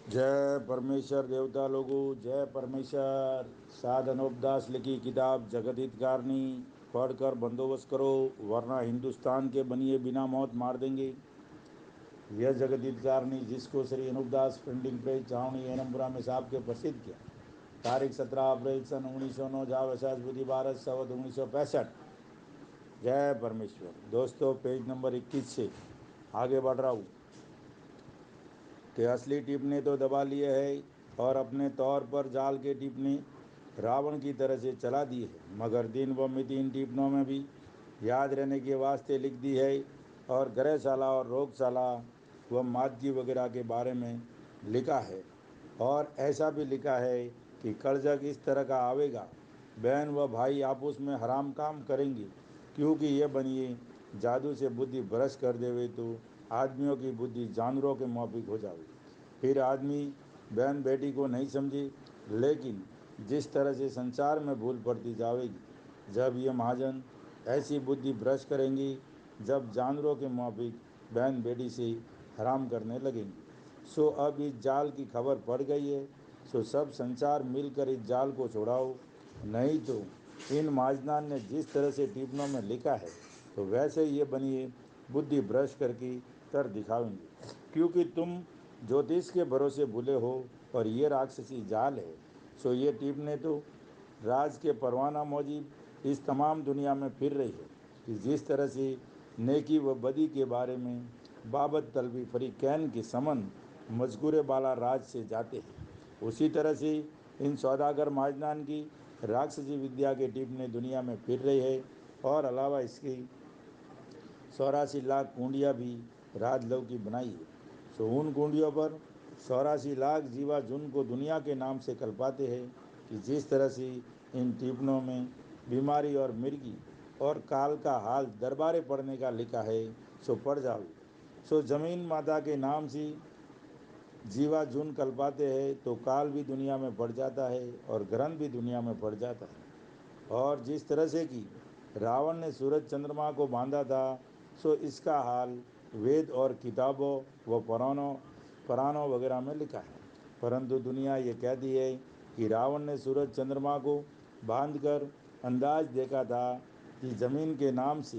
जय परमेश्वर देवता लोगो, जय परमेश्वर। साध अनूपदास लिखी किताब जगत हितकारनी पढ़कर बंदोबस्त करो, वरना हिंदुस्तान के बनिए बिना मौत मार देंगे। यह जगत हितकारनी जिसको श्री अनूपदास प्रिंटिंग प्रेस छावनी एनमपुरा में साहब के प्रसिद्ध किया, तारीख 17 अप्रैल सन 1909 जावसाज बुद्धि भारत सवत 1965। जय परमेश्वर। दोस्तों, पेज नंबर 21 से आगे बढ़ रहा हूँ कि असली टिप्पणी तो दबा लिए है और अपने तौर पर जाल के टिप्पणी रावण की तरह से चला दी है, मगर दिन व मिति इन टिप्पणों में भी याद रहने के वास्ते लिख दी है। और गृहशाला और रोगशाला व मादगी वगैरह के बारे में लिखा है। और ऐसा भी लिखा है कि कर्जक इस तरह का आवेगा, बहन व भाई आपस में हराम काम करेंगे, क्योंकि ये बनिए जादू से बुद्धि भ्रष्ट कर देवे तो आदमियों की बुद्धि जानवरों के माफिक हो जावे। फिर आदमी बहन बेटी को नहीं समझे, लेकिन जिस तरह से संसार में भूल पड़ती जावेगी, जब ये महाजन ऐसी बुद्धि भ्रष्ट करेंगी, जब जानवरों के माफिक बहन बेटी से हराम करने लगेंगे। सो अब इस जाल की खबर पड़ गई है, सो सब संसार मिलकर इस जाल को छुड़ाओ, नहीं तो इन महाजनान ने जिस तरह से टिप्पणों में लिखा है, तो वैसे ये बनिए बुद्धि भ्रष्ट करके कर दिखावेंगे। क्योंकि तुम ज्योतिष के भरोसे भूले हो और ये राक्षसी जाल है। सो ये टिप्पणी तो राज के परवाना मौजिब इस तमाम दुनिया में फिर रही है कि जिस तरह से नेकी व बदी के बारे में बाबत तलबी फरी कैन के समन मजकूरे बाला राज से जाते हैं, उसी तरह से इन सौदागर माजनान की राक्षसी विद्या के टिप्पणी दुनिया में फिर रही है। और अलावा इसकी 84 लाख कुंडिया भी राजलव की बनाई है। सो उन कुंडियों पर 84 लाख जीवा जुन को दुनिया के नाम से कल्पाते हैं कि जिस तरह से इन टिप्पणों में बीमारी और मिर्गी और काल का हाल दरबारे पड़ने का लिखा है, सो पड़ जाओ। सो जमीन माता के नाम से जीवा जून कल्पाते हैं तो काल भी दुनिया में पड़ जाता है और ग्रहण भी दुनिया में पड़ जाता है। और जिस तरह से कि रावण ने सूरज चंद्रमा को बांधा था, सो इसका हाल वेद और किताबों व पुराणों वगैरह में लिखा है। परंतु दुनिया ये कहती है कि रावण ने सूरज चंद्रमा को बांधकर अंदाज देखा था कि जमीन के नाम से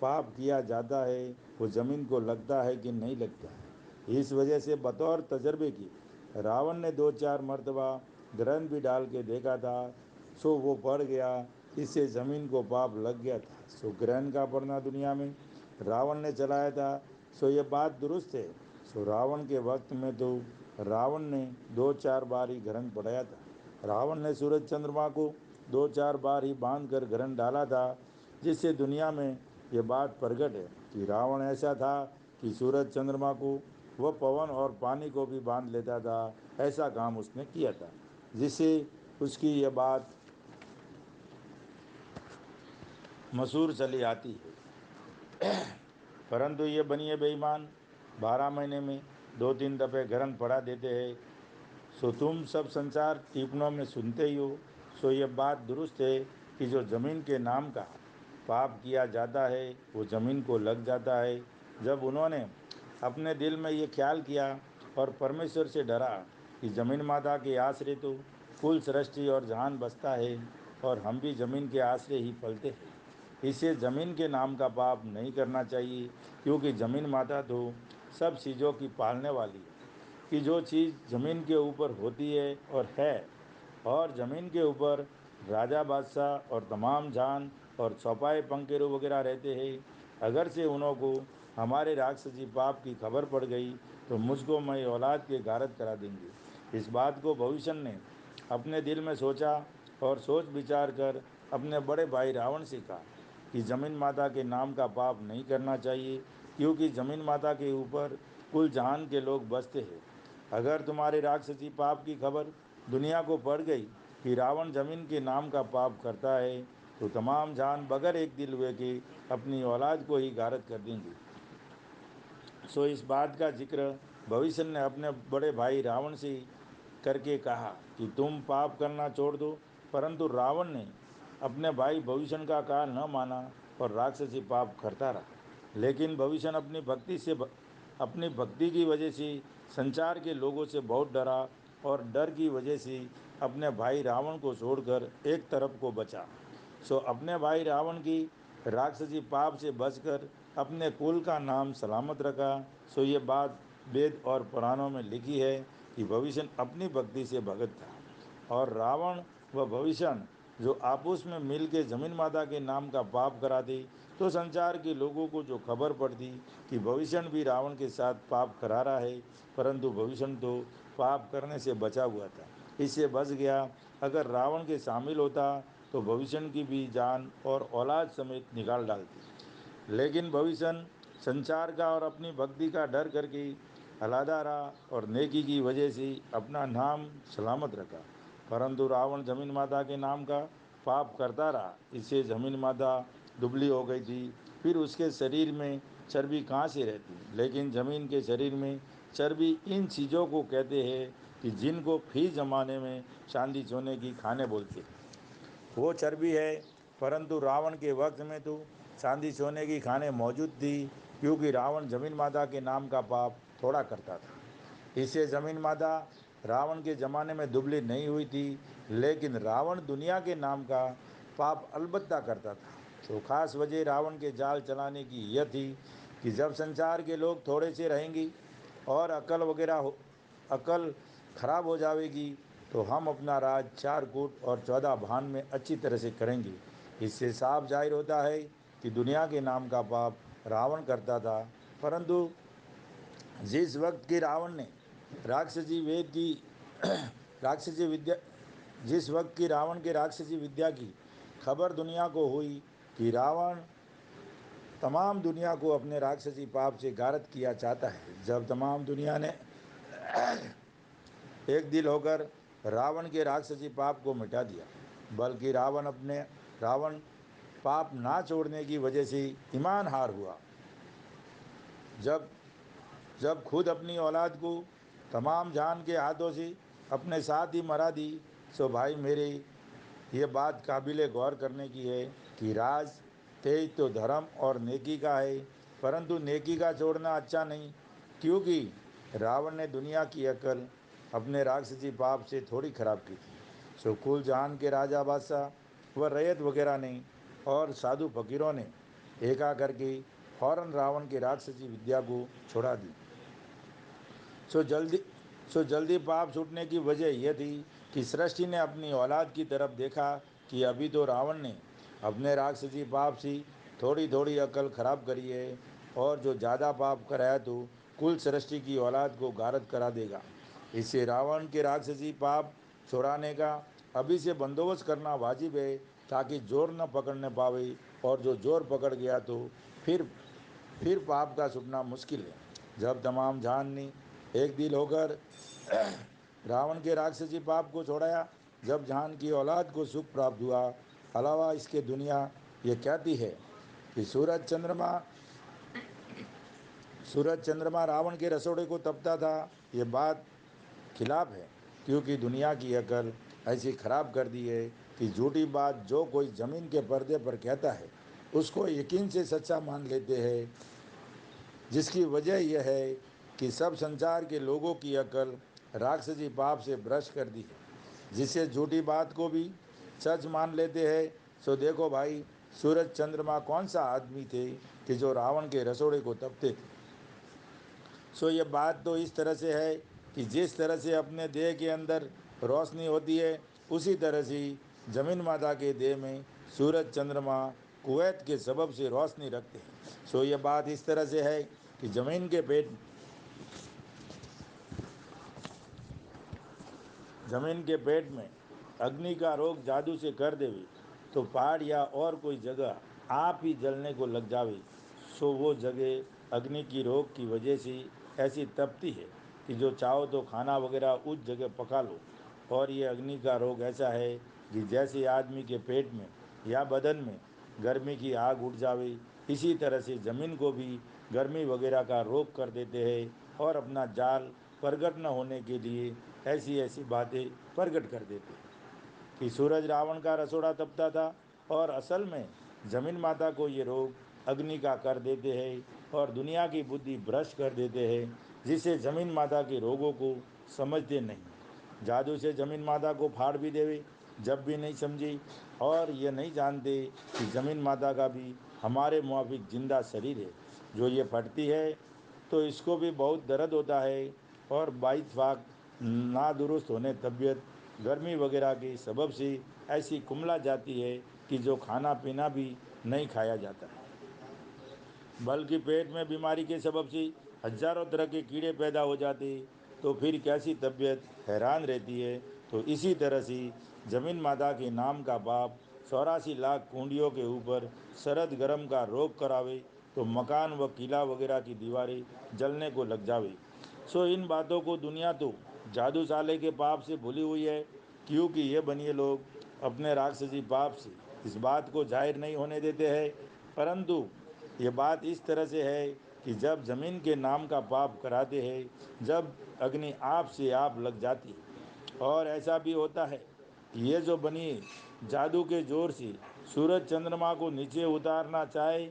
पाप किया जाता है, वो जमीन को लगता है कि नहीं लगता है। इस वजह से बतौर तजर्बे की रावण ने 2-4 मर्तबा ग्रहण भी डाल के देखा था, सो वो पड़ गया, इससे ज़मीन को पाप लग गया था। सो ग्रहण का पड़ना दुनिया में रावण ने चलाया था। सो ये बात दुरुस्त है। सो रावण के वक्त में तो रावण ने 2-4 बार ही ग्रहण पड़ाया था। रावण ने सूरज चंद्रमा को 2-4 बार ही बांध कर ग्रहण डाला था, जिससे दुनिया में ये बात प्रकट है कि रावण ऐसा था कि सूरज चंद्रमा को वह पवन और पानी को भी बांध लेता था। ऐसा काम उसने किया था, जिससे उसकी यह बात मशहूर चली आती है। परंतु ये बनिए बेईमान 12 महीने में 2-3 दफ़े ग्रहण पड़ा देते हैं। सो तुम सब संसार टिप्पणों में सुनते ही हो। सो ये बात दुरुस्त है कि जो जमीन के नाम का पाप किया जाता है, वो जमीन को लग जाता है। जब उन्होंने अपने दिल में ये ख्याल किया और परमेश्वर से डरा कि जमीन माता के आश्रय तो कुल सृष्टि और जहान बसता है, और हम भी जमीन के आश्रय ही पलते हैं, इसे जमीन के नाम का पाप नहीं करना चाहिए। क्योंकि जमीन माता तो सब चीज़ों की पालने वाली है, कि जो चीज़ जमीन के ऊपर होती है और ज़मीन के ऊपर राजा बादशाह और तमाम जान और चौपाए पंखेरु वगैरह रहते हैं। अगर से उन्हों को हमारे राक्षसी पाप की खबर पड़ गई, तो मुझको मैं औलाद के गारत करा देंगे। इस बात को भविष्य ने अपने दिल में सोचा और सोच विचार कर अपने बड़े भाई रावण से कहा कि जमीन माता के नाम का पाप नहीं करना चाहिए, क्योंकि जमीन माता के ऊपर कुल जहान के लोग बसते हैं। अगर तुम्हारे राक्षसी पाप की खबर दुनिया को पड़ गई कि रावण जमीन के नाम का पाप करता है, तो तमाम जान बगैर एक दिल हुए कि अपनी औलाद को ही गारत कर देंगे। सो इस बात का जिक्र भविष्य ने अपने बड़े भाई रावण से करके कहा कि तुम पाप करना छोड़ दो। परंतु रावण ने अपने भाई भविष्य का कहा न माना और राक्षसी पाप करता रहा। लेकिन भविष्य अपनी भक्ति की वजह से संसार के लोगों से बहुत डरा और डर की वजह से अपने भाई रावण को छोड़कर एक तरफ को बचा। सो अपने भाई रावण की राक्षसी पाप से बचकर अपने कुल का नाम सलामत रखा। सो ये बात वेद और पुराणों में लिखी है कि भविष्य अपनी भक्ति से भगत था और रावण व भविष्य जो आपस में मिल के जमीन माता के नाम का पाप कराते, तो संसार के लोगों को जो खबर पड़ती कि भविष्य भी रावण के साथ पाप करा रहा है, परंतु भविष्य तो पाप करने से बचा हुआ था, इससे बच गया। अगर रावण के शामिल होता तो भविष्य की भी जान और औलाद समेत निकाल डालती। लेकिन भविष्य संचार का और अपनी भक्ति का डर करके हलादा रहा और नेकी की वजह से अपना नाम सलामत रखा। परंतु रावण जमीन माता के नाम का पाप करता रहा, इससे जमीन माता दुबली हो गई थी। फिर उसके शरीर में चर्बी कहाँ से रहती, लेकिन जमीन के शरीर में चर्बी इन चीज़ों को कहते हैं कि जिनको फिर जमाने में चांदी सोने की खाने बोलते हैं, वो चर्बी है। परंतु रावण के वक्त में तो चांदी सोने की खाने मौजूद थी, क्योंकि रावण जमीन माता के नाम का पाप थोड़ा करता था। इससे जमीन माता रावण के ज़माने में दुबली नहीं हुई थी, लेकिन रावण दुनिया के नाम का पाप अलबत्ता करता था। तो खास वजह रावण के जाल चलाने की यह थी कि जब संसार के लोग थोड़े से रहेंगी और अकल खराब हो जाएगी, तो हम अपना राज 4 कूट और 14 भान में अच्छी तरह से करेंगे। इससे साफ जाहिर होता है कि दुनिया के नाम का पाप रावण करता था। परंतु जिस वक्त की रावण ने राक्षसी वेद की राक्षसी विद्या जिस वक्त की रावण के राक्षसी विद्या की खबर दुनिया को हुई कि रावण तमाम दुनिया को अपने राक्षसी पाप से गारत किया चाहता है, जब तमाम दुनिया ने एक दिल होकर रावण के राक्षसी पाप को मिटा दिया, बल्कि रावण पाप ना छोड़ने की वजह से ईमान हार हुआ। जब जब खुद अपनी औलाद को तमाम जान के हाथों से अपने साथ ही मरा दी। सो भाई मेरे, ये बात काबिल गौर करने की है कि राज तेज तो धर्म और नेकी का है, परंतु नेकी का छोड़ना अच्छा नहीं, क्योंकि रावण ने दुनिया की अकल अपने राक्षसी पाप से थोड़ी खराब की थी। सो कुल जहान के राजा बादशाह व रैयत वगैरह ने और साधु फकीरों ने एका करके फौरन रावण के राक्षसी विद्या को छोड़ा दी। सो जल्दी सो जल्दी पाप छूटने की वजह यह थी कि सृष्टि ने अपनी औलाद की तरफ देखा कि अभी तो रावण ने अपने राक्षसी पाप से थोड़ी थोड़ी अकल खराब करी है, और जो ज़्यादा पाप कराया तो कुल सृष्टि की औलाद को गारद करा देगा। इससे रावण के राक्षसी पाप छुड़ाने का अभी से बंदोबस्त करना वाजिब है, ताकि जोर न पकड़ने पावे, और जो जोर पकड़ गया तो फिर फिर पाप का छूटना मुश्किल है। जब तमाम जान ने एक दिल होकर रावण के राक्षसी पाप को छोड़ाया, जब जान की औलाद को सुख प्राप्त हुआ। अलावा इसके दुनिया ये कहती है कि सूरज चंद्रमा रावण के रसोड़े को तपता था। ये बात खिलाफ है, क्योंकि दुनिया की अकल ऐसी खराब कर दी है कि झूठी बात जो कोई जमीन के पर्दे पर कहता है उसको यकीन से सच्चा मान लेते हैं, जिसकी वजह यह है कि सब संसार के लोगों की अकल राक्षसी पाप से भ्रष्ट कर दी है, जिससे झूठी बात को भी सच मान लेते हैं। सो देखो भाई, सूरज चंद्रमा कौन सा आदमी थे कि जो रावण के रसोड़े को तपते थे। सो ये बात तो इस तरह से है कि जिस तरह से अपने देह के अंदर रोशनी होती है, उसी तरह से जमीन माता के देह में सूरज चंद्रमा कुवैत के सबब से रोशनी रखते हैं। सो ये बात इस तरह से है कि जमीन के पेट में अग्नि का रोग जादू से कर देवे, तो पहाड़ या और कोई जगह आप ही जलने को लग जावे। सो वो जगह अग्नि की रोग की वजह से ऐसी तपती है कि जो चाहो तो खाना वगैरह उस जगह पका लो। और ये अग्नि का रोग ऐसा है कि जैसे आदमी के पेट में या बदन में गर्मी की आग उठ जावे, इसी तरह से ज़मीन को भी गर्मी वगैरह का रोग कर देते हैं, और अपना जाल प्रगट न होने के लिए ऐसी ऐसी बातें प्रगट कर देते हैं कि सूरज रावण का रसोड़ा तपता था, और असल में जमीन माता को ये रोग अग्नि का कर देते हैं और दुनिया की बुद्धि भ्रष्ट कर देते हैं, जिससे जमीन माता के रोगों को समझते नहीं। जादू से जमीन माता को फाड़ भी देवे जब भी नहीं समझी, और ये नहीं जानते कि जमीन माता का भी हमारे मुआफिक जिंदा शरीर है। जो ये फटती है तो इसको भी बहुत दर्द होता है, और बाइतफाक नादुरुस्त होने तबीयत गर्मी वगैरह के सबब से ऐसी कुमला जाती है कि जो खाना पीना भी नहीं खाया जाता है, बल्कि पेट में बीमारी के सबब से हजारों तरह के कीड़े पैदा हो जाते। तो फिर कैसी तबीयत हैरान रहती है। तो इसी तरह से जमीन माता के नाम का पाप 84 लाख कुंडियों के ऊपर सरद गरम का रोग करावे, तो मकान व किला वगैरह की दीवारें जलने को लग जावे। सो इन बातों को दुनिया तो जादू साले के पाप से भूली हुई है, क्योंकि ये बनिए लोग अपने राक्षसी पाप से इस बात को जाहिर नहीं होने देते हैं। परंतु ये बात इस तरह से है कि जब जमीन के नाम का पाप कराते हैं, जब अग्नि आप से आप लग जाती है। और ऐसा भी होता है कि ये जो बनी जादू के जोर से सूरज चंद्रमा को नीचे उतारना चाहे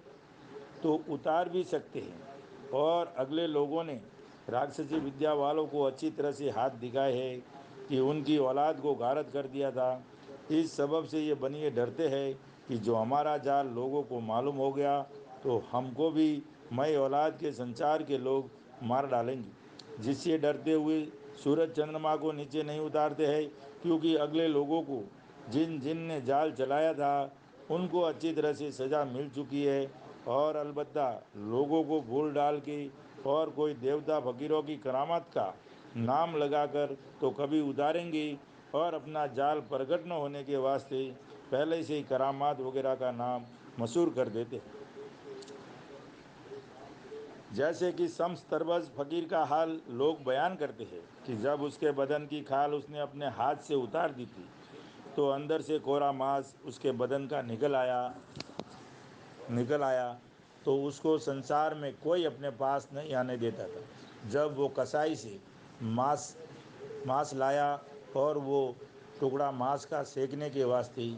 तो उतार भी सकते हैं। और अगले लोगों ने राक्षसी विद्या वालों को अच्छी तरह से हाथ दिखाए हैं कि उनकी औलाद को गारद कर दिया था। इस सबब से ये बनिए डरते हैं कि जो हमारा जाल लोगों को मालूम हो गया तो हमको भी मई औलाद के संचार के लोग मार डालेंगे। जिससे डरते हुए सूरज चंद्रमा को नीचे नहीं उतारते हैं, क्योंकि अगले लोगों को जिन जिन ने जाल चलाया था उनको अच्छी तरह से सज़ा मिल चुकी है। और अलबत्ता लोगों को भूल डाल के और कोई देवता फकीरों की करामत का नाम लगाकर तो कभी उतारेंगे, और अपना जाल प्रकट न होने के वास्ते पहले से ही करामात वगैरह का नाम मशहूर कर देते हैं। जैसे कि शम्स तरबज फकीर का हाल लोग बयान करते हैं कि जब उसके बदन की खाल उसने अपने हाथ से उतार दी थी तो अंदर से कोरा मांस उसके बदन का निकल आया, तो उसको संसार में कोई अपने पास नहीं आने देता था। जब वो कसाई से मांस मांस लाया और वो टुकड़ा मांस का सेकने के वास्ते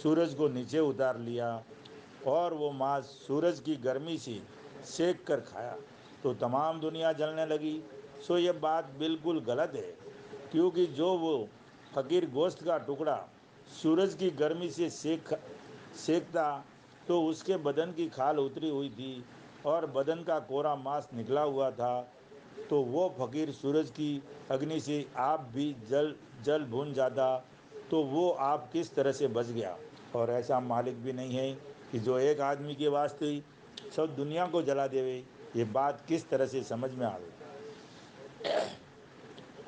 सूरज को नीचे उतार लिया, और वो मांस सूरज की गर्मी से सेक कर खाया तो तमाम दुनिया जलने लगी। सो ये बात बिल्कुल गलत है, क्योंकि जो वो फकीर गोश्त का टुकड़ा सूरज की गर्मी से सेकता तो उसके बदन की खाल उतरी हुई थी और बदन का कोरा मांस निकला हुआ था। तो वो फकीर सूरज की अग्नि से आप भी जल जल भून जाता, तो वो आप किस तरह से बच गया। और ऐसा मालिक भी नहीं है कि जो एक आदमी के वास्ते ही सब दुनिया को जला देवे। ये बात किस तरह से समझ में आवे।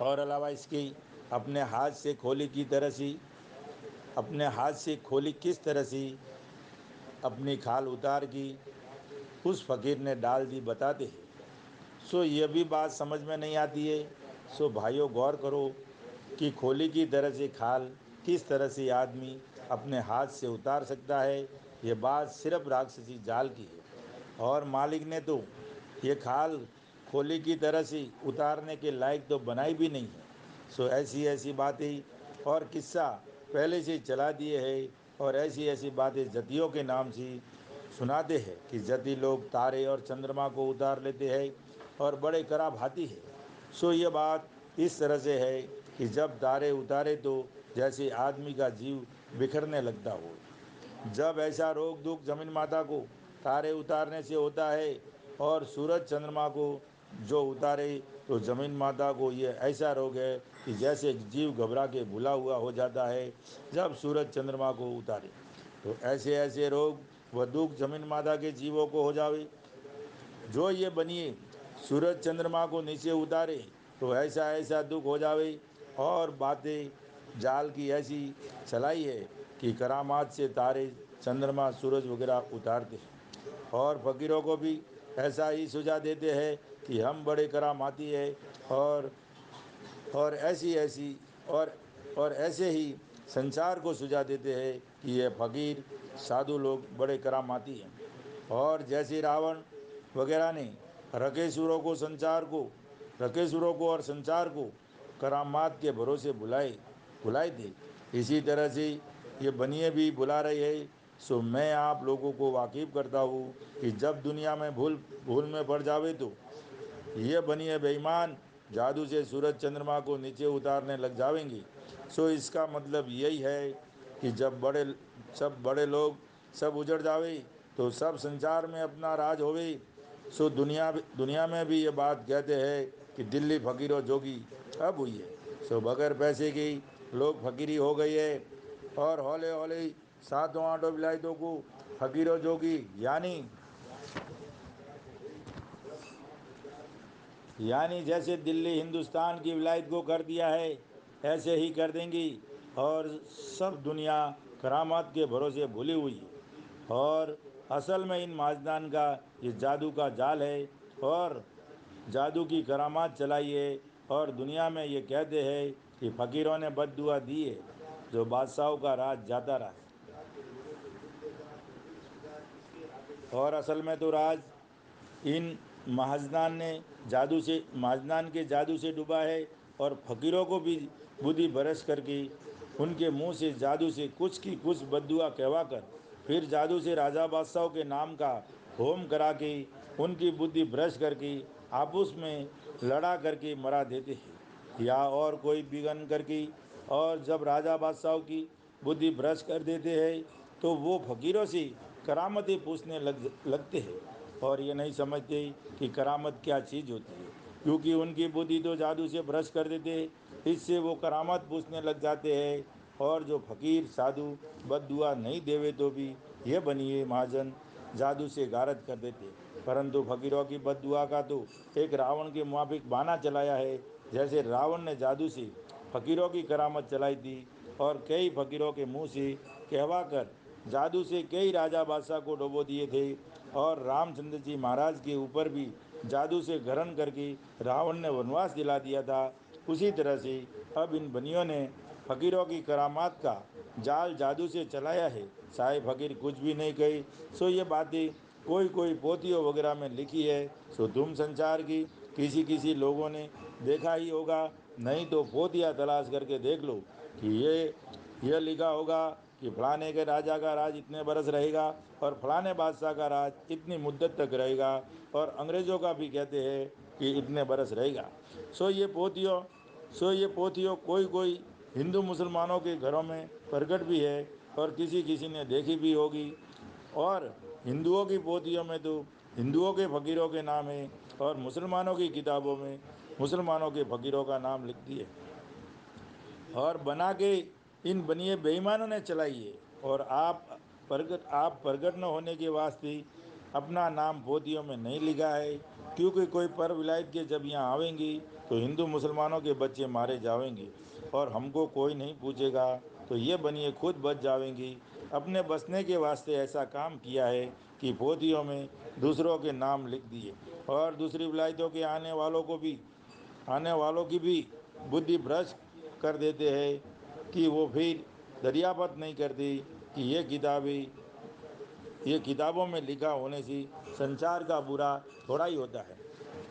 और अलावा इसकी अपने हाथ से खोली की तरह से अपने हाथ से खोली किस तरह से अपनी खाल उतार की उस फकीर ने डाल दी, बताते हैं। सो ये भी बात समझ में नहीं आती है। सो भाइयों गौर करो कि खोली की तरह से खाल किस तरह से आदमी अपने हाथ से उतार सकता है। ये बात सिर्फ राक्षसी जाल की है, और मालिक ने तो ये खाल खोली की तरह से उतारने के लायक तो बनाई भी नहीं है। सो ऐसी ऐसी बातें और किस्सा पहले से ही चला दिए हैं, और ऐसी ऐसी बातें जतियों के नाम से सुनाते हैं कि जति लोग तारे और चंद्रमा को उतार लेते हैं और बड़े कराभाती है। सो ये बात इस तरह से है कि जब तारे उतारे तो जैसे आदमी का जीव बिखरने लगता हो। जब ऐसा रोग दुख जमीन माता को तारे उतारने से होता है और सूरज चंद्रमा को जो उतारे, तो जमीन माता को ये ऐसा रोग है कि जैसे जीव घबरा के भूला हुआ हो जाता है जब सूरज चंद्रमा को उतारे। तो ऐसे ऐसे रोग व दुख जमीन माता के जीवों को हो जावे। जो ये बनिए सूरज चंद्रमा को नीचे उतारे तो ऐसा ऐसा दुख हो जावे। और बातें जाल की ऐसी चलाई है कि करामात से तारे चंद्रमा सूरज वगैरह उतारते हैं, और फकीरों को भी ऐसा ही सुझा देते हैं कि हम बड़े करामाती है। और और ऐसी ऐसी और ऐसे ही संसार को सुझा देते हैं कि ये फकीर साधु लोग बड़े करामाती हैं। और जैसे रावण वगैरह ने रकेसुरों को और संसार को करामात के भरोसे बुलाए थे, इसी तरह से ये बनिए भी बुला रहे हैं। सो मैं आप लोगों को वाकिफ करता हूँ कि जब दुनिया में भूल भूल में पड़ जावे तो ये बनिए बेईमान जादू से सूरज चंद्रमा को नीचे उतारने लग जाएंगी। सो इसका मतलब यही है कि जब सब बड़े लोग सब उजड़ जावे तो सब संसार में अपना राज होवे। सो दुनिया में भी ये बात कहते हैं कि दिल्ली फकीरों जोगी अब हुई है। सो बगैर पैसे की लोग फकीरी हो गई है और हौले हौले सातों आठों विलायतों को फकीरों जोगी यानी जैसे दिल्ली हिंदुस्तान की विलायत को कर दिया है ऐसे ही कर देंगी। और सब दुनिया करामात के भरोसे भूली हुई है। और असल में इन माजदान का ये जादू का जाल है और जादू की करामात चलाई है। और दुनिया में ये कहते हैं कि फ़कीरों ने बद्दुआ दी है जो बादशाहों का राज जाता रहा है। और असल में तो राज इन महाजनान के जादू से डूबा है। और फकीरों को भी बुद्धि भ्रष्ट करके उनके मुंह से जादू से कुछ की कुछ बद्दुआ कहवा कर फिर जादू से राजा बादशाहों के नाम का होम करा के उनकी बुद्धि भ्रष्ट करके आपस में लड़ा करके मरा देते हैं या और कोई बिगन करके। और जब राजा बादशाहों की बुद्धि भ्रष्ट कर देते हैं तो वो फकीरों से करामतें पूछने लगते हैं और ये नहीं समझते कि करामत क्या चीज़ होती है, क्योंकि उनकी बुद्धि तो जादू से भ्रष्ट कर देते हैं। इससे वो करामत पूछने लग जाते हैं। और जो फकीर साधु बद्दुआ नहीं देवे तो भी ये बनिए महाजन जादू से गारद कर देते। परंतु फकीरों की बद्दुआ का तो एक रावण के मुआफिक बहाना चलाया है। जैसे रावण ने जादू से फकीरों की करामत चलाई थी और कई फकीरों के मुंह से कहवा कर जादू से कई राजा बादशाह को डुबो दिए थे। और रामचंद्र जी महाराज के ऊपर भी जादू से ग्रहण करके रावण ने वनवास दिला दिया था। उसी तरह से अब इन बनियों ने फकीरों की करामात का जाल जादू से चलाया है। चाहे फकीर कुछ भी नहीं कही सो ये बातें कोई कोई पोथियों वगैरह में लिखी है। सो तुम संसार की किसी किसी लोगों ने देखा ही होगा, नहीं तो पोथिया तलाश करके देख लो कि ये लिखा होगा कि फलाने के राजा का राज इतने बरस रहेगा और फलाने बादशाह का राज इतनी मुद्दत तक रहेगा और अंग्रेज़ों का भी कहते हैं कि इतने बरस रहेगा। सो ये पोथियों सो ये पोथियों कोई कोई हिंदू मुसलमानों के घरों में प्रकट भी है और किसी किसी ने देखी भी होगी। और हिंदुओं की पोथियों में तो हिंदुओं के फ़कीरों के नाम है और मुसलमानों की किताबों में मुसलमानों के फ़कीरों का नाम लिख दिए और बना के इन बनिए बेईमानों ने चलाई है। और आप प्रगट न होने के वास्ते अपना नाम पोथियों में नहीं लिखा है, क्योंकि कोई पर विलायत के जब यहाँ आवेंगी तो हिंदू मुसलमानों के बच्चे मारे जावेंगे और हमको कोई नहीं पूछेगा। तो ये बनिए खुद बच जावेंगी। अपने बसने के वास्ते ऐसा काम किया है कि पोथियों में दूसरों के नाम लिख दिए और दूसरी विलायतों के आने वालों की भी बुद्धि भ्रष्ट कर देते हैं कि वो फिर दरियाफत नहीं करती कि ये किताबों में लिखा होने से संसार का बुरा थोड़ा ही होता है।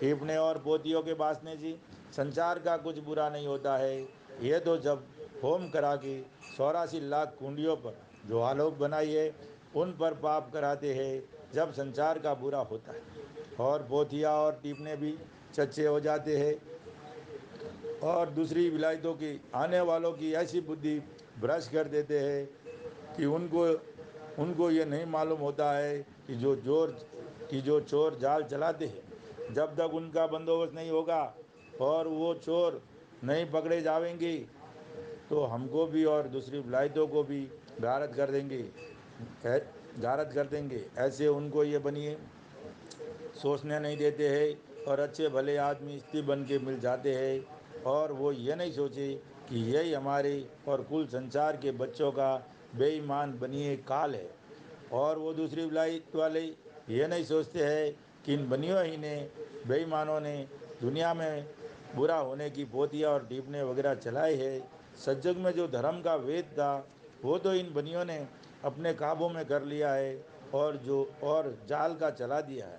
टिप्पणे और पोतियों के बासने जी संसार का कुछ बुरा नहीं होता है। ये तो जब होम करा के 84 लाख कुंडियों पर जो आलोक बनाई है उन पर पाप कराते हैं जब संसार का बुरा होता है। और पोथिया और टिप्पणे भी सच्चे हो जाते हैं और दूसरी विलायतों की आने वालों की ऐसी बुद्धि भ्रष्ट कर देते हैं कि उनको उनको ये नहीं मालूम होता है कि जो चोर जाल चलाते हैं जब तक उनका बंदोबस्त नहीं होगा और वो चोर नहीं पकड़े जाएंगे तो हमको भी और दूसरी विलायतों को भी गारद कर देंगे गारद कर देंगे। ऐसे उनको ये बनिए सोचने नहीं देते हैं और अच्छे भले आदमी स्त्री बन के मिल जाते हैं और वो ये नहीं सोचे कि यही हमारे और कुल संसार के बच्चों का बेईमान बनिए काल है। और वो दूसरी विलायत वाले ये नहीं सोचते हैं कि इन बनियों ही ने बेईमानों ने दुनिया में बुरा होने की पोतियाँ और टिप्पणे वगैरह चलाई है। सज्जग में जो धर्म का वेद था वो तो इन बनियों ने अपने काबू में कर लिया है और जाल का चला दिया है।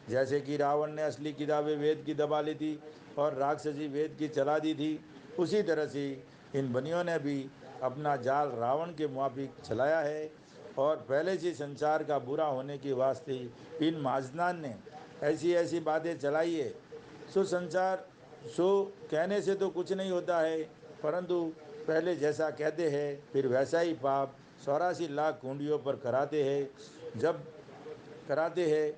जैसे कि रावण ने असली किताबें वेद की दबा ली थी और राक्षसी वेद की चला दी थी, उसी तरह से इन बनियों ने भी अपना जाल रावण के मुआफिक चलाया है। और पहले से संसार का बुरा होने के वास्ते इन माजनान ने ऐसी ऐसी बातें चलाई है। सो संसार सो कहने से तो कुछ नहीं होता है, परंतु पहले जैसा कहते हैं फिर वैसा ही पाप 84 लाख कुंडियों पर कराते हैं। जब कराते हैं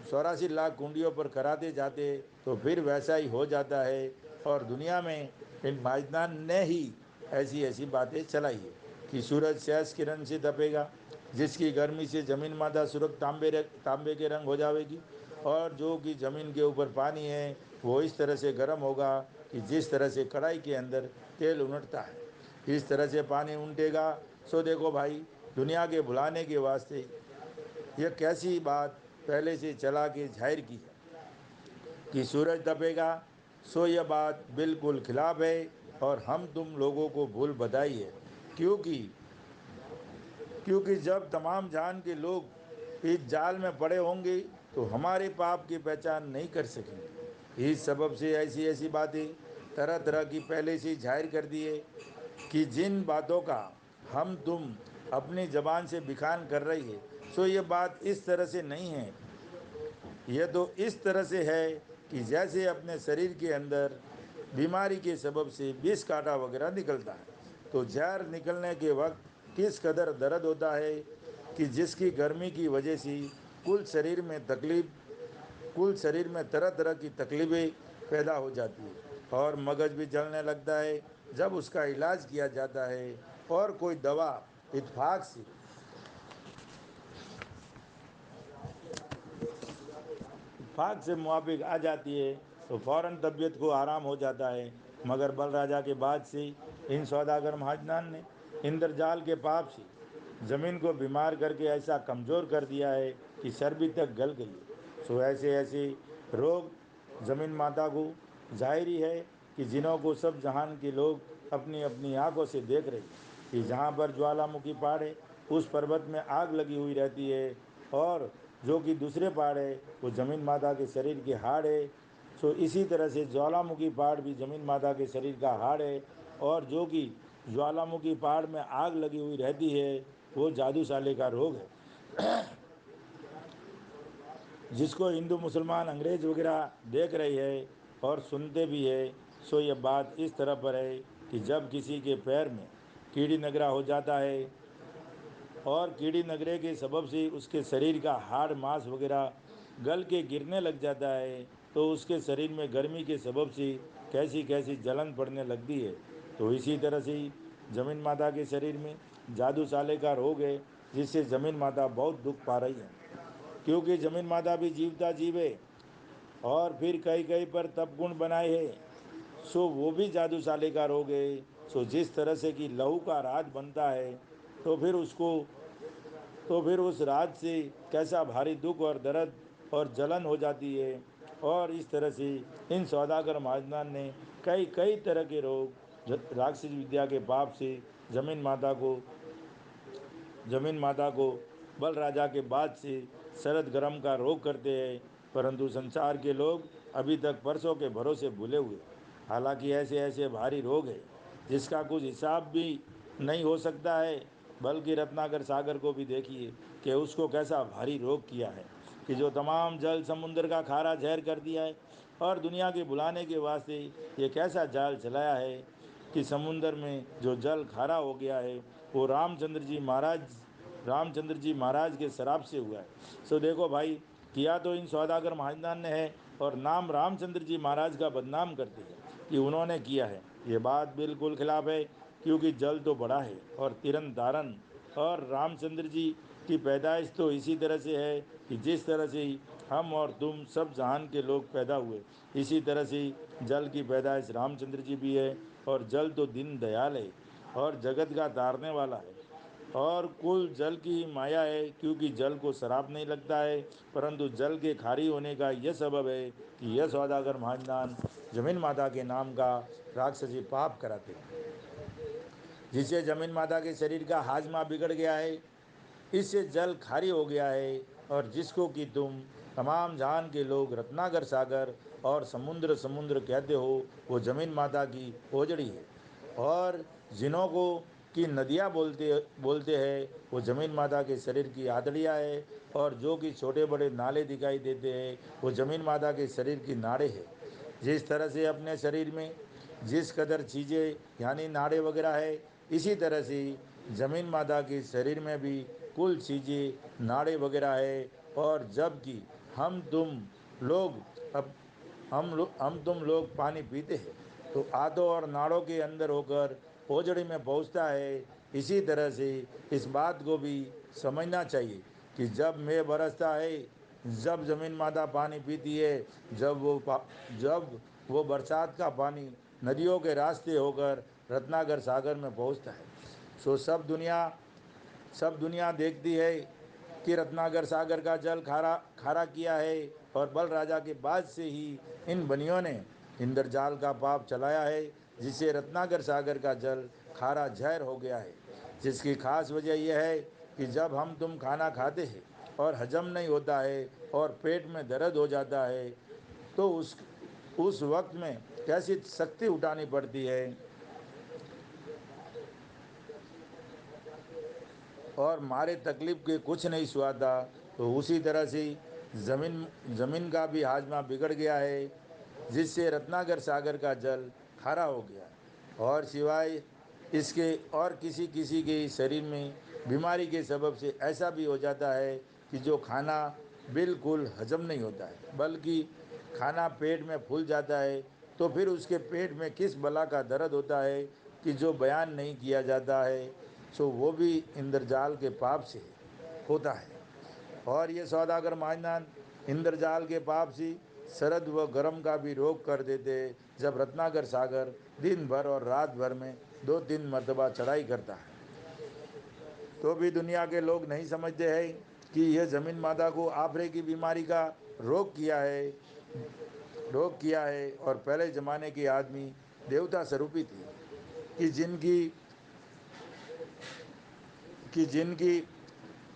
84 लाख कुंडियों पर कराते जाते तो फिर वैसा ही हो जाता है। और दुनिया में इन भाईजान ने ही ऐसी ऐसी बातें चलाई है कि सूरज सहज किरण से तपेगा, जिसकी गर्मी से जमीन माता सुरख तांबे के रंग हो जाएगी, और जो कि ज़मीन के ऊपर पानी है वो इस तरह से गर्म होगा कि जिस तरह से कढ़ाई के अंदर तेल उनटता है, इस तरह से पानी उनटेगा। सो देखो भाई, दुनिया के भुलाने के वास्ते यह कैसी बात पहले से चला के जाहिर की है कि सूरज तपेगा। सो यह बात बिल्कुल खिलाफ है और हम तुम लोगों को भूल बधाई है, क्योंकि क्योंकि जब तमाम जान के लोग इस जाल में पड़े होंगे तो हमारे पाप की पहचान नहीं कर सकेंगे। इस सबब से ऐसी ऐसी बातें तरह तरह की पहले से जाहिर कर दिए कि जिन बातों का हम तुम अपनी ज़बान से बखान कर रही है, सो ये बात इस तरह से नहीं है। यह तो इस तरह से है कि जैसे अपने शरीर के अंदर बीमारी के सबब से विष कांटा वगैरह निकलता है, तो जहर निकलने के वक्त किस कदर दर्द होता है कि जिसकी गर्मी की वजह से कुल शरीर में तकलीफ कुल शरीर में तरह तरह की तकलीफ़ें पैदा हो जाती है और मगज भी जलने लगता है। जब उसका इलाज किया जाता है और कोई दवा इत्फाक से मुआफिक आ जाती है तो फ़ौरन तबीयत को आराम हो जाता है। मगर बल राजा के बाद से इन सौदागर महाजनान ने इंद्रजाल के पाप से ज़मीन को बीमार करके ऐसा कमज़ोर कर दिया है कि चर्बी तक गल गई है। सो ऐसे ऐसे रोग ज़मीन माता को जाहिर है कि जिन्हों को सब जहान के लोग अपनी अपनी आंखों से देख रहे हैं कि जहाँ पर ज्वालामुखी पहाड़ है उस पर्वत में आग लगी हुई रहती है, और जो कि दूसरे पहाड़ है वो ज़मीन माता के शरीर के हाड़ है। सो इसी तरह से ज्वालामुखी पहाड़ भी ज़मीन माता के शरीर का हाड़ है, और जो कि ज्वालामुखी पहाड़ में आग लगी हुई रहती है वो जादू साले का रोग है, जिसको हिंदू मुसलमान अंग्रेज़ वगैरह देख रही है और सुनते भी है। सो ये बात इस तरह पर है कि जब किसी के पैर में कीड़ी नगरा हो जाता है और कीड़ी नगरे के सबब से उसके शरीर का हाड़ मांस वगैरह गल के गिरने लग जाता है, तो उसके शरीर में गर्मी के सबब से कैसी कैसी जलन पड़ने लगती है। तो इसी तरह से ही ज़मीन माता के शरीर में जादू साले का रोग है, जिससे ज़मीन माता बहुत दुख पा रही है, क्योंकि ज़मीन माता भी जीवता जीवे और फिर कई कई पर तप गुण बनाए है। सो वो भी जादू साले का रोग है। सो जिस तरह से कि लहू का राज बनता है तो फिर उसको तो फिर उस राज से कैसा भारी दुख और दर्द और जलन हो जाती है। और इस तरह से इन सौदागर महाजनान ने कई कई तरह के रोग राक्षस विद्या के पाप से जमीन माता को जमीन माता को बल राजा के बाद से शरद गर्म का रोग करते हैं, परंतु संसार के लोग अभी तक परसों के भरोसे भूले हुए। हालांकि ऐसे ऐसे भारी रोग है जिसका कुछ हिसाब भी नहीं हो सकता है। बल्कि रत्नाकर सागर को भी देखिए कि उसको कैसा भारी रोग किया है कि जो तमाम जल समुद्र का खारा जहर कर दिया है, और दुनिया के बुलाने के वास्ते ये कैसा जाल चलाया है कि समुंदर में जो जल खारा हो गया है वो रामचंद्र जी महाराज के शराब से हुआ है। सो देखो भाई, किया तो इन सौदागर महाजनान ने है और नाम रामचंद्र जी महाराज का बदनाम करते हैं कि उन्होंने किया है। ये बात बिल्कुल खिलाफ है, क्योंकि जल तो बड़ा है और तिरन तारन, और रामचंद्र जी की पैदाइश तो इसी तरह से है कि जिस तरह से हम और तुम सब जहान के लोग पैदा हुए, इसी तरह से जल की पैदाइश रामचंद्र जी भी है। और जल तो दीन दयाल है और जगत का तारने वाला है, और कुल जल की ही माया है, क्योंकि जल को शराब नहीं लगता है, परंतु जल के खारी होने का यह सबब है कि यह सौदागर महाजनान जमीन माता के नाम का राक्षसी पाप कराते हैं, जिससे जमीन माता के शरीर का हाजमा बिगड़ गया है, इससे जल खारी हो गया है। और जिसको कि तुम तमाम जहान के लोग रत्नाकर सागर और समुद्र समुद्र कहते हो, वो जमीन माता की ओजड़ी है। और जिन्हों को कि नदियाँ बोलते बोलते हैं वो जमीन माता के शरीर की आदड़ियाँ है, और जो कि छोटे बड़े नाले दिखाई देते हैं वो जमीन माता के शरीर की नाड़े है। जिस तरह से अपने शरीर में जिस कदर चीज़ें यानी नाड़े वगैरह है, इसी तरह से ज़मीन माता के शरीर में भी कुल चीज़ें नाड़े वगैरह है। और जबकि हम तुम लोग अब हम तुम लोग पानी पीते हैं तो आंतों और नाड़ों के अंदर होकर ओजड़ी में पहुंचता है। इसी तरह से इस बात को भी समझना चाहिए कि जब मैं बरसता है, जब ज़मीन माता पानी पीती है, जब वो बरसात का पानी नदियों के रास्ते होकर रत्नाकर सागर में पहुंचता है। सो सब दुनिया देखती है कि रत्नाकर सागर का जल खारा खारा किया है। और बल राजा के बाद से ही इन बनियों ने इंद्रजाल का पाप चलाया है, जिससे रत्नाकर सागर का जल खारा जहर हो गया है। जिसकी खास वजह यह है कि जब हम तुम खाना खाते हैं और हजम नहीं होता है और पेट में दर्द हो जाता है, तो उस वक्त में कैसी शक्ति उठानी पड़ती है और मारे तकलीफ के कुछ नहीं सुहाता। तो उसी तरह से ज़मीन का भी हाजमा बिगड़ गया है, जिससे रत्नाकर सागर का जल खारा हो गया। और सिवाय इसके और किसी किसी के शरीर में बीमारी के सबब से ऐसा भी हो जाता है कि जो खाना बिल्कुल हजम नहीं होता है, बल्कि खाना पेट में फूल जाता है। तो फिर उसके पेट में किस बला का दर्द होता है कि जो बयान नहीं किया जाता है। सो वो भी इंद्रजाल के पाप से होता है। और ये सौदागर महाजन इंद्रजाल के पाप से शरद व गर्म का भी रोक कर देते, जब रत्नाकर सागर दिन भर और रात भर में 2-3 मरतबा चढ़ाई करता है। तो भी दुनिया के लोग नहीं समझते हैं कि यह ज़मीन माता को आफरे की बीमारी का रोग किया है। और पहले ज़माने के आदमी देवता स्वरूपी थे कि जिनकी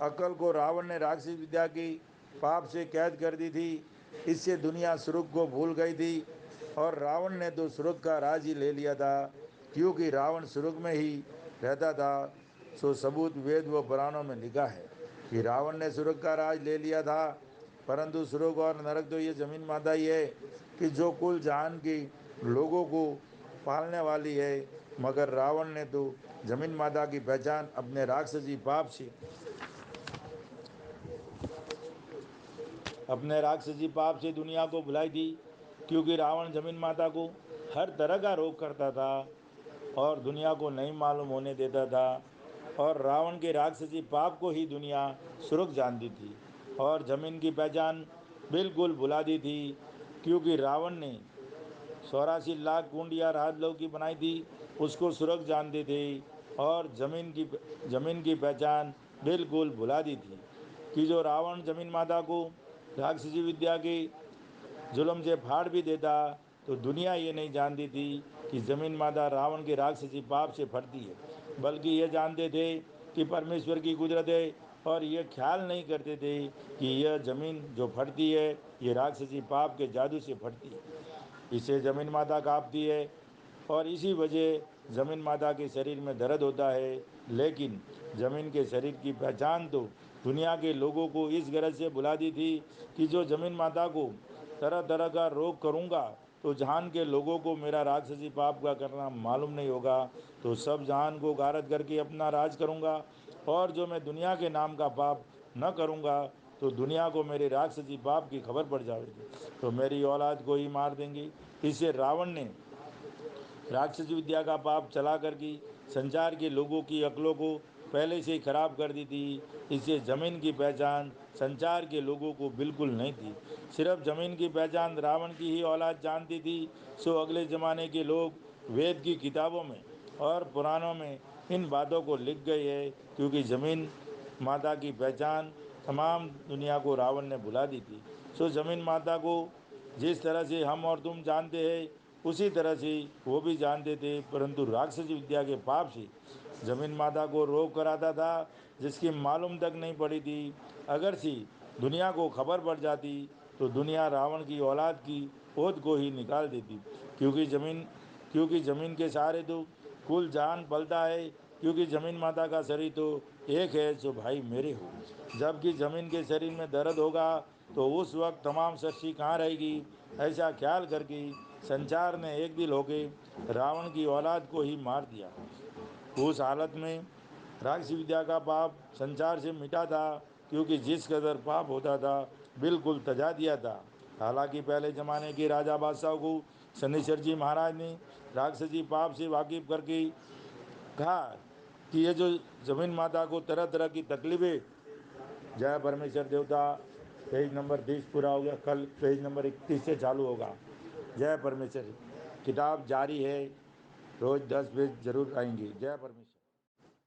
अकल को रावण ने राक्षस विद्या की पाप से कैद कर दी थी। इससे दुनिया सुर्ग को भूल गई थी और रावण ने तो सुर्ग का राज ही ले लिया था, क्योंकि रावण सुर्ग में ही रहता था। सो सबूत वेद व पुराणों में लिखा है कि रावण ने सुर्ग का राज ले लिया था। परंतु सुर्ग और नरक तो ये ज़मीन माता ही है कि जो कुल जहान की लोगों को पालने वाली है। मगर रावण ने तो ज़मीन माता की पहचान अपने राक्षसी पाप से दुनिया को भुलाई थी, क्योंकि रावण ज़मीन माता को हर तरह का रोग करता था और दुनिया को नहीं मालूम होने देता था। और रावण के राक्षसी पाप को ही दुनिया सुर्ग जानती थी और ज़मीन की पहचान बिल्कुल भुला दी थी, क्योंकि रावण ने 84 लाख कुंड या राजलोक की बनाई थी, उसको सुर्ग जानते थे। और ज़मीन की पहचान बिल्कुल भुला दी थी कि जो रावण ज़मीन माता को राक्षसी विद्या की जुल्म से फाड़ भी देता, तो दुनिया ये नहीं जानती थी कि ज़मीन माता रावण के राक्षसी पाप से फटती है, बल्कि ये जानते थे कि परमेश्वर की कुदरत है। और ये ख्याल नहीं करते थे कि यह ज़मीन जो फटती है, ये राक्षसी पाप के जादू से फटती है। इसे ज़मीन माता काँपती है और इसी वजह ज़मीन माता के शरीर में दर्द होता है। लेकिन ज़मीन के शरीर की पहचान तो दुनिया के लोगों को इस गरज से बुला दी थी कि जो ज़मीन माता को तरह तरह का रोग करूँगा, तो जहान के लोगों को मेरा राक्षसी पाप का करना मालूम नहीं होगा, तो सब जहान को गारद करके अपना राज करूँगा। और जो मैं दुनिया के नाम का पाप न करूँगा, तो दुनिया को मेरे राक्षसी पाप की खबर पड़ जाएगी, तो मेरी औलाद को ही मार देंगे। इससे रावण ने राक्षस विद्या का पाप चला कर की संसार के लोगों की अक्लों को पहले से ही खराब कर दी थी। इससे ज़मीन की पहचान संसार के लोगों को बिल्कुल नहीं थी। सिर्फ ज़मीन की पहचान रावण की ही औलाद जानती थी। सो अगले ज़माने के लोग वेद की किताबों में और पुराणों में इन बातों को लिख गए है, क्योंकि ज़मीन माता की पहचान तमाम दुनिया को रावण ने भुला दी थी। सो ज़मीन माता को जिस तरह से हम और तुम जानते हैं, उसी तरह से वो भी जानते थे, परंतु राक्षसी विद्या के पाप से ज़मीन माता को रोग कराता था, जिसकी मालूम तक नहीं पड़ी थी। अगर सी दुनिया को खबर पड़ जाती, तो दुनिया रावण की औलाद की ओत को ही निकाल देती, क्योंकि ज़मीन के सहारे तो कुल जान पलता है। क्योंकि ज़मीन माता का शरीर तो एक है, जो भाई मेरे हो। जबकि ज़मीन के शरीर में दर्द होगा, तो उस वक्त तमाम सृष्टि कहाँ रहेगी। ऐसा ख्याल करके संचार ने एक दिल होके रावण की औलाद को ही मार दिया। उस हालत में राक्षसी विद्या का पाप संचार से मिटा था, क्योंकि जिस कदर पाप होता था बिल्कुल तजा दिया था। हालांकि पहले ज़माने के राजा बादशाह को शनिश्चर जी महाराज ने राक्षसी पाप से वाकिफ करके कहा कि ये जो जमीन माता को तरह तरह की तकलीफें, जय परमेश्वर देवता। पेज नंबर 30 पूरा हो गया, कल पेज नंबर 31 से चालू होगा। जय परमेश्वर। किताब जारी है, रोज़ 10 पेज जरूर आएंगी। जय परमेश्वर।